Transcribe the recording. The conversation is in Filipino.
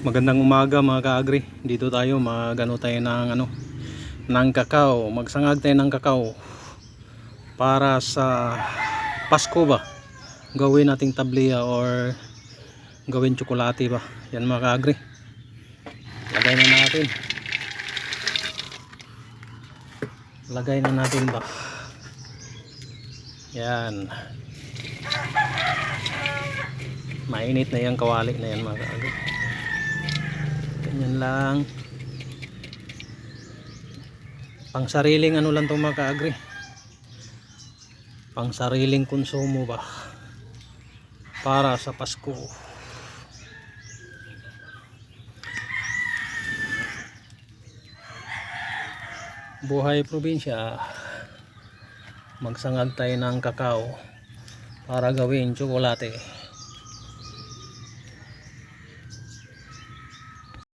Magandang umaga mga ka-agri. Dito tayo magano tayo ng kakao. Magsangag tayo ng kakao para sa Pasko ba. Gawin nating tabliya or gawin tsokolate ba. Yan mga ka-agri. Lagay na natin. Lagay na natin ba. Yan. Mainit na yung kawali na yan mga ka-agri. Ganyan lang. Pang sariling ano lang itong mga ka-agri. Pang sariling konsumo ba. Para sa Pasko. Buhay probinsya. Magsangag tayo ng kakao para gawin tsokolate.